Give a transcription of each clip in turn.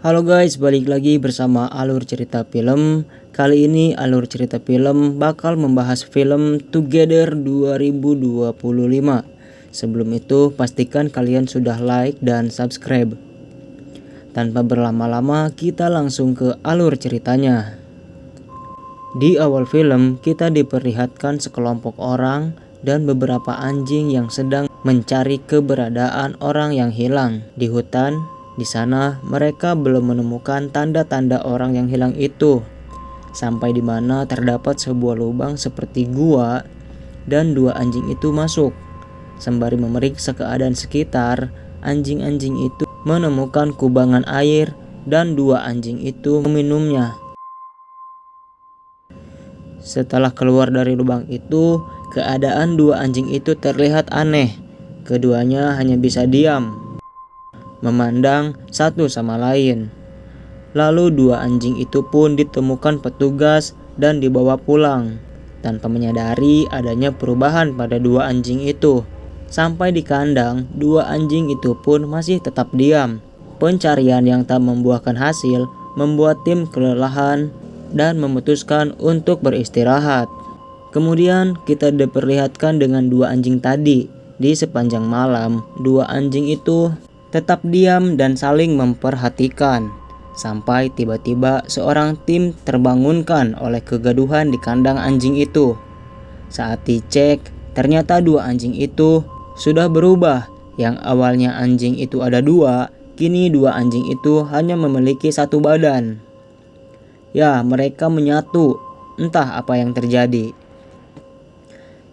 Halo guys, balik lagi bersama Alur Cerita Film. Kali ini Alur Cerita Film bakal membahas film Together 2025. Sebelum itu pastikan kalian sudah like dan subscribe. Tanpa berlama-lama kita langsung ke alur ceritanya. Di awal film kita diperlihatkan sekelompok orang dan beberapa anjing yang sedang mencari keberadaan orang yang hilang di hutan. Di sana mereka belum menemukan tanda-tanda orang yang hilang itu. Sampai di mana terdapat sebuah lubang seperti gua dan dua anjing itu masuk. Sembari memeriksa keadaan sekitar, anjing-anjing itu menemukan kubangan air dan dua anjing itu meminumnya. Setelah keluar dari lubang itu, keadaan dua anjing itu terlihat aneh. Keduanya hanya bisa diam, memandang satu sama lain. Lalu dua anjing itu pun ditemukan petugas dan dibawa pulang. Tanpa menyadari adanya perubahan pada dua anjing itu. Sampai di kandang, dua anjing itu pun masih tetap diam. Pencarian yang tak membuahkan hasil membuat tim kelelahan dan memutuskan untuk beristirahat. Kemudian kita diperlihatkan dengan dua anjing tadi. Di sepanjang malam, dua anjing itu tetap diam dan saling memperhatikan. Sampai tiba-tiba seorang tim terbangunkan oleh kegaduhan di kandang anjing itu. Saat dicek, ternyata dua anjing itu sudah berubah. Yang awalnya anjing itu ada dua, kini dua anjing itu hanya memiliki satu badan. Ya, mereka menyatu. Entah apa yang terjadi.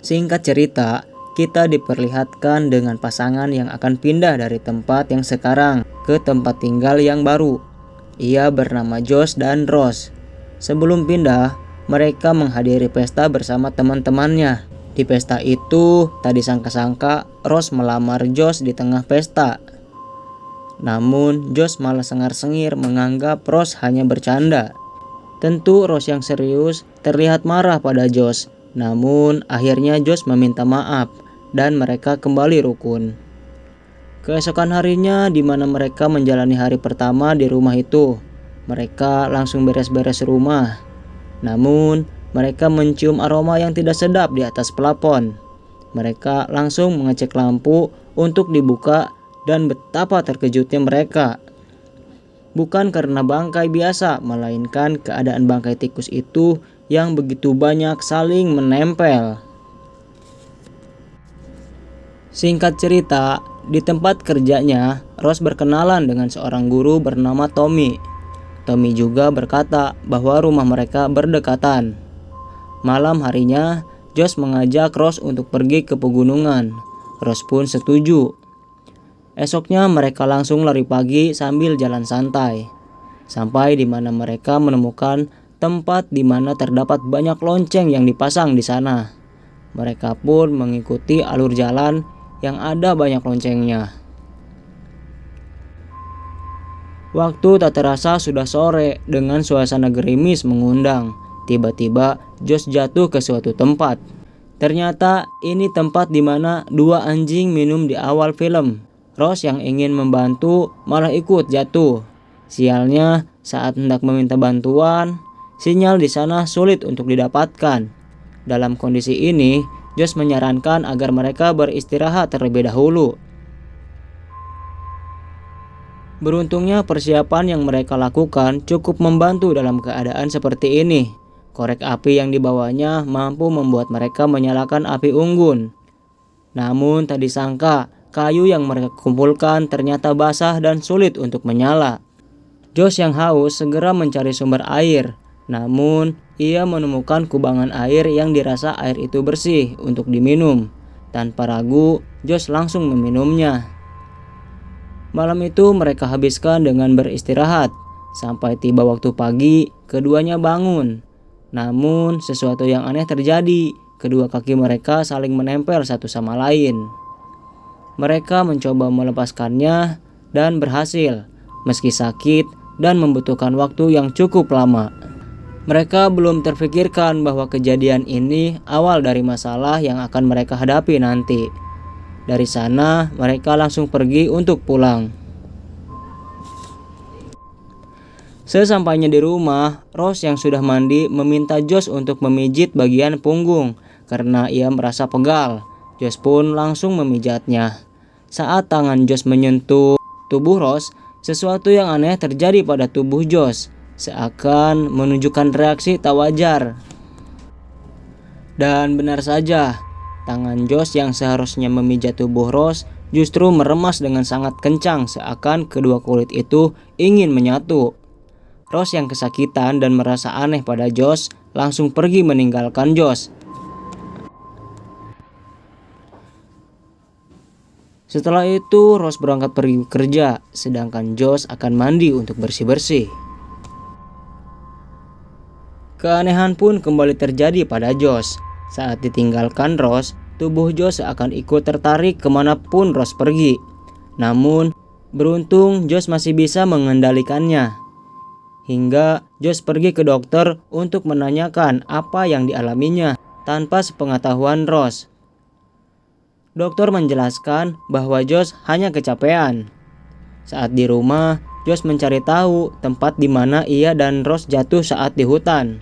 Singkat cerita, kita diperlihatkan dengan pasangan yang akan pindah dari tempat yang sekarang ke tempat tinggal yang baru. Ia bernama Josh dan Rose. Sebelum pindah, mereka menghadiri pesta bersama teman-temannya. Di pesta itu, tak disangka-sangka Rose melamar Josh di tengah pesta. Namun, Josh malah sengar-sengir menganggap Rose hanya bercanda. Tentu Rose yang serius terlihat marah pada Josh. Namun, akhirnya Josh meminta maaf dan mereka kembali rukun. Keesokan harinya di mana mereka menjalani hari pertama di rumah itu, mereka langsung beres-beres rumah. Namun, mereka mencium aroma yang tidak sedap di atas pelapon. Mereka langsung mengecek lampu untuk dibuka dan betapa terkejutnya mereka. Bukan karena bangkai biasa, melainkan keadaan bangkai tikus itu yang begitu banyak saling menempel. Singkat cerita, di tempat kerjanya, Rose berkenalan dengan seorang guru bernama Tommy. Tommy juga berkata bahwa rumah mereka berdekatan. Malam harinya, Josh mengajak Rose untuk pergi ke pegunungan. Rose pun setuju. Esoknya mereka langsung lari pagi sambil jalan santai. Sampai di mana mereka menemukan tempat di mana terdapat banyak lonceng yang dipasang di sana. Mereka pun mengikuti alur jalan yang ada banyak loncengnya. Waktu tak terasa sudah sore dengan suasana gerimis mengundang. Tiba-tiba Josh jatuh ke suatu tempat. Ternyata ini tempat di mana dua anjing minum di awal film. Rose yang ingin membantu malah ikut jatuh. Sialnya, saat hendak meminta bantuan, sinyal di sana sulit untuk didapatkan. Dalam kondisi ini, Josh menyarankan agar mereka beristirahat terlebih dahulu. Beruntungnya persiapan yang mereka lakukan cukup membantu dalam keadaan seperti ini. Korek api yang dibawanya mampu membuat mereka menyalakan api unggun. Namun tak disangka, kayu yang mereka kumpulkan ternyata basah dan sulit untuk menyala. Josh yang haus segera mencari sumber air. Namun, ia menemukan kubangan air yang dirasa air itu bersih untuk diminum. Tanpa ragu, Josh langsung meminumnya. Malam itu mereka habiskan dengan beristirahat. Sampai tiba waktu pagi, keduanya bangun. Namun, sesuatu yang aneh terjadi. Kedua kaki mereka saling menempel satu sama lain. Mereka mencoba melepaskannya dan berhasil, meski sakit dan membutuhkan waktu yang cukup lama. Mereka belum terfikirkan bahwa kejadian ini awal dari masalah yang akan mereka hadapi nanti. Dari sana, mereka langsung pergi untuk pulang. Sesampainya di rumah, Rose yang sudah mandi meminta Josh untuk memijit bagian punggung karena ia merasa pegal. Josh pun langsung memijatnya. Saat tangan Josh menyentuh tubuh Rose, sesuatu yang aneh terjadi pada tubuh Josh, seakan menunjukkan reaksi tak wajar. Dan benar saja, tangan Josh yang seharusnya memijat tubuh Rose justru meremas dengan sangat kencang, seakan kedua kulit itu ingin menyatu. Rose yang kesakitan dan merasa aneh pada Josh langsung pergi meninggalkan Josh. Setelah itu Rose berangkat pergi kerja, sedangkan Josh akan mandi untuk bersih-bersih. Keanehan pun kembali terjadi pada Josh. Saat ditinggalkan Rose, tubuh Josh akan ikut tertarik kemanapun Rose pergi. Namun, beruntung Josh masih bisa mengendalikannya. Hingga Josh pergi ke dokter untuk menanyakan apa yang dialaminya tanpa sepengetahuan Rose. Dokter menjelaskan bahwa Josh hanya kecapean. Saat di rumah, Josh mencari tahu tempat di mana ia dan Rose jatuh saat di hutan.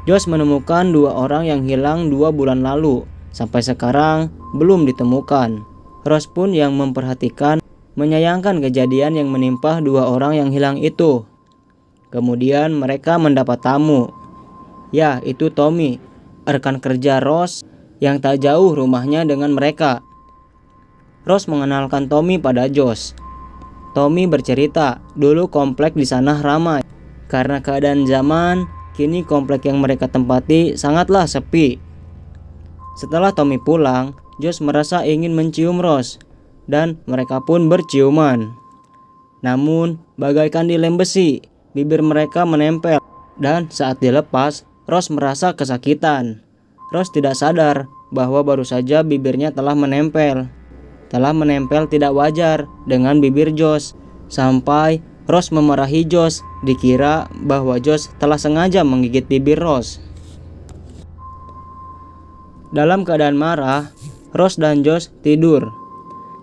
Josh menemukan 2 orang yang hilang 2 bulan lalu. Sampai sekarang belum ditemukan. Rose pun yang memperhatikan menyayangkan kejadian yang menimpa 2 orang yang hilang itu. Kemudian mereka mendapat tamu. Ya, itu Tommy, rekan kerja Rose yang tak jauh rumahnya dengan mereka. Rose mengenalkan Tommy pada Josh. Tommy bercerita, dulu komplek di sana ramai. Karena keadaan zaman, kini komplek yang mereka tempati sangatlah sepi. Setelah Tommy pulang, Josh merasa ingin mencium Rose, dan mereka pun berciuman. Namun, bagaikan dilem besi, bibir mereka menempel, dan saat dilepas, Rose merasa kesakitan. Rose tidak sadar bahwa baru saja bibirnya telah menempel tidak wajar dengan bibir Josh. Sampai Rose memarahi Josh, dikira bahwa Josh telah sengaja menggigit bibir Rose. Dalam keadaan marah, Rose dan Josh tidur.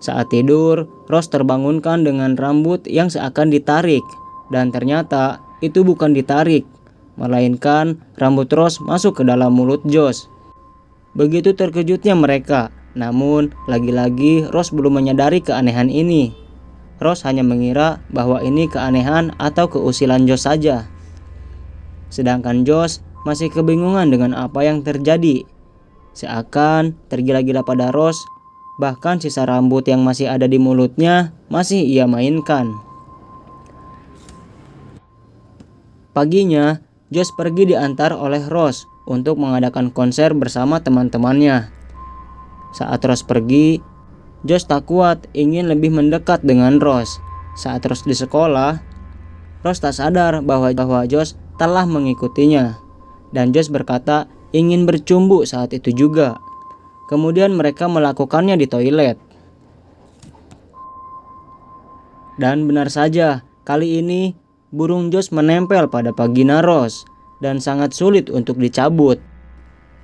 Saat tidur, Rose terbangunkan dengan rambut yang seakan ditarik. Dan ternyata itu bukan ditarik, melainkan rambut Rose masuk ke dalam mulut Josh. Begitu terkejutnya mereka, namun lagi-lagi Rose belum menyadari keanehan ini. Rose hanya mengira bahwa ini keanehan atau keusilan Josh saja. Sedangkan Josh masih kebingungan dengan apa yang terjadi. Seakan tergila-gila pada Rose, bahkan sisa rambut yang masih ada di mulutnya masih ia mainkan. Paginya, Josh pergi diantar oleh Rose untuk mengadakan konser bersama teman-temannya. Saat Rose pergi, Josh tak kuat ingin lebih mendekat dengan Rose. Saat Rose di sekolah, Rose tak sadar bahwa Josh telah mengikutinya. Dan Josh berkata ingin bercumbu saat itu juga. Kemudian mereka melakukannya di toilet. Dan benar saja, kali ini burung Josh menempel pada vagina Rose dan sangat sulit untuk dicabut.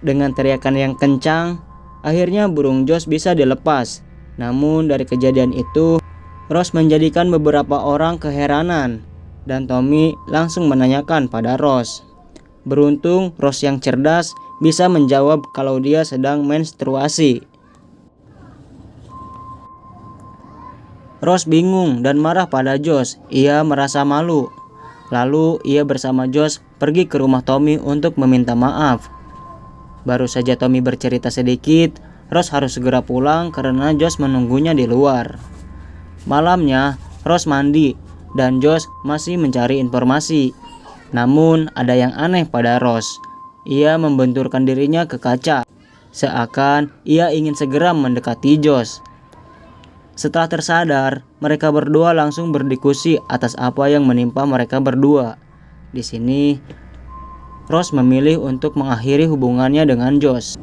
Dengan teriakan yang kencang, akhirnya burung Josh bisa dilepas. Namun dari kejadian itu, Rose menjadikan beberapa orang keheranan dan Tommy langsung menanyakan pada Rose. Beruntung Rose yang cerdas bisa menjawab kalau dia sedang menstruasi. Rose bingung dan marah pada Josh. Ia merasa malu. Lalu ia bersama Josh pergi ke rumah Tommy untuk meminta maaf. Baru saja Tommy bercerita sedikit, Rose harus segera pulang karena Josh menunggunya di luar. Malamnya, Rose mandi dan Josh masih mencari informasi. Namun ada yang aneh pada Rose. Ia membenturkan dirinya ke kaca, seakan ia ingin segera mendekati Josh. Setelah tersadar, mereka berdua langsung berdiskusi atas apa yang menimpa mereka berdua. Di sini, Rose memilih untuk mengakhiri hubungannya dengan Josh.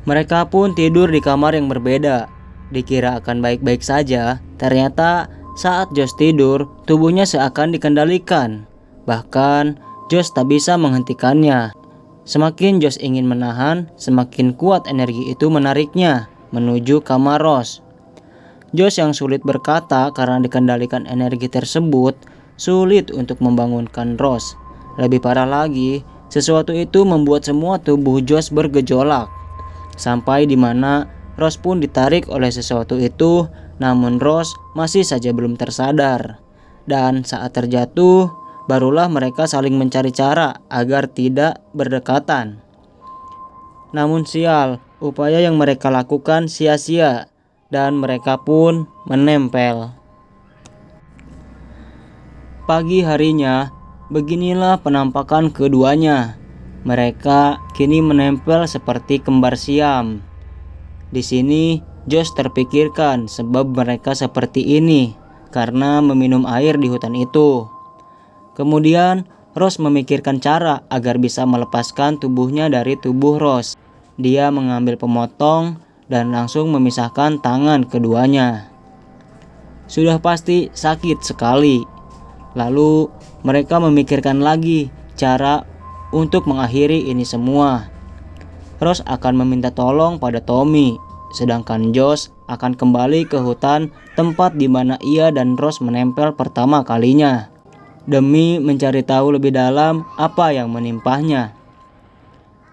Mereka pun tidur di kamar yang berbeda. Dikira akan baik-baik saja, ternyata saat Josh tidur, tubuhnya seakan dikendalikan. Bahkan, Josh tak bisa menghentikannya. Semakin Josh ingin menahan, semakin kuat energi itu menariknya menuju kamar Rose. Josh yang sulit berkata karena dikendalikan energi tersebut, sulit untuk membangunkan Rose. Lebih parah lagi, sesuatu itu membuat semua tubuh Josh bergejolak. Sampai di mana Rose pun ditarik oleh sesuatu itu, namun Rose masih saja belum tersadar. Dan saat terjatuh, barulah mereka saling mencari cara agar tidak berdekatan. Namun sial, upaya yang mereka lakukan sia-sia dan mereka pun menempel. Pagi harinya, beginilah penampakan keduanya. Mereka kini menempel seperti kembar siam. Di sini, Josh terpikirkan sebab mereka seperti ini karena meminum air di hutan itu. Kemudian, Rose memikirkan cara agar bisa melepaskan tubuhnya dari tubuh Rose. Dia mengambil pemotong dan langsung memisahkan tangan keduanya. Sudah pasti sakit sekali. Lalu mereka memikirkan lagi cara untuk mengakhiri ini semua. Rose akan meminta tolong pada Tommy, sedangkan Josh akan kembali ke hutan tempat di mana ia dan Rose menempel pertama kalinya, demi mencari tahu lebih dalam apa yang menimpahnya.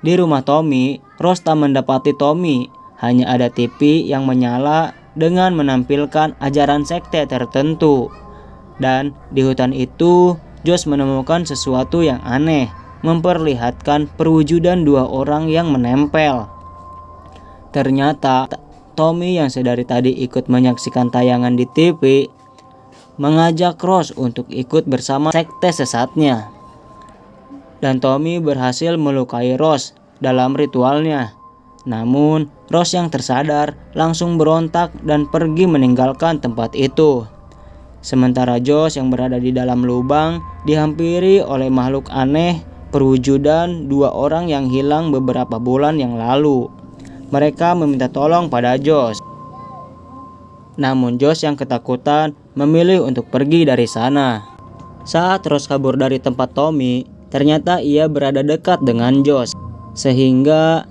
Di rumah Tommy, Rose tak mendapati Tommy, hanya ada TV yang menyala dengan menampilkan ajaran sekte tertentu. Dan di hutan itu, Josh menemukan sesuatu yang aneh, memperlihatkan perwujudan dua orang yang menempel. Ternyata Tommy yang sedari tadi ikut menyaksikan tayangan di TV mengajak Rose untuk ikut bersama sekte sesatnya. Dan Tommy berhasil melukai Rose dalam ritualnya. Namun Rose yang tersadar langsung berontak dan pergi meninggalkan tempat itu. Sementara Josh yang berada di dalam lubang dihampiri oleh makhluk aneh perwujudan dua orang yang hilang beberapa bulan yang lalu. Mereka meminta tolong pada Josh. Namun Josh yang ketakutan memilih untuk pergi dari sana. Saat Rose kabur dari tempat Tommy, ternyata ia berada dekat dengan Josh, sehingga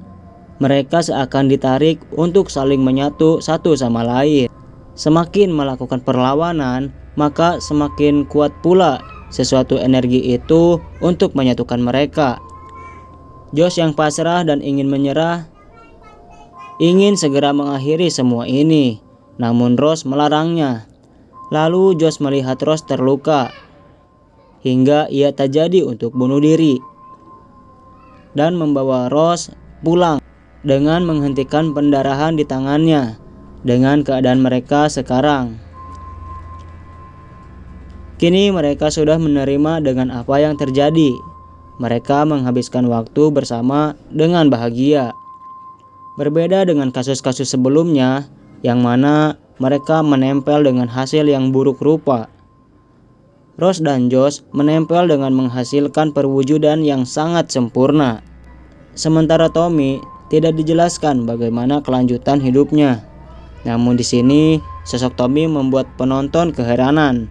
mereka seakan ditarik untuk saling menyatu satu sama lain. Semakin melakukan perlawanan, maka semakin kuat pula sesuatu energi itu untuk menyatukan mereka. Josh yang pasrah dan ingin menyerah, ingin segera mengakhiri semua ini, namun Rose melarangnya. Lalu Josh melihat Rose terluka, hingga ia tak jadi untuk bunuh diri, dan membawa Rose pulang dengan menghentikan pendarahan di tangannya. Dengan keadaan mereka sekarang, kini mereka sudah menerima dengan apa yang terjadi. Mereka menghabiskan waktu bersama dengan bahagia. Berbeda dengan kasus-kasus sebelumnya, yang mana mereka menempel dengan hasil yang buruk rupa. Rose dan Josh menempel dengan menghasilkan perwujudan yang sangat sempurna. Sementara Tommy tidak dijelaskan bagaimana kelanjutan hidupnya. Namun di sini sosok Tommy membuat penonton keheranan.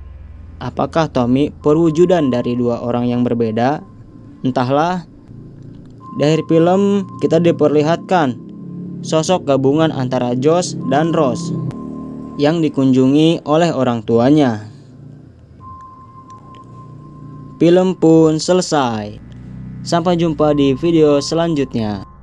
Apakah Tommy perwujudan dari dua orang yang berbeda? Entahlah. Dari film kita diperlihatkan sosok gabungan antara Josh dan Rose yang dikunjungi oleh orang tuanya. Film pun selesai. Sampai jumpa di video selanjutnya.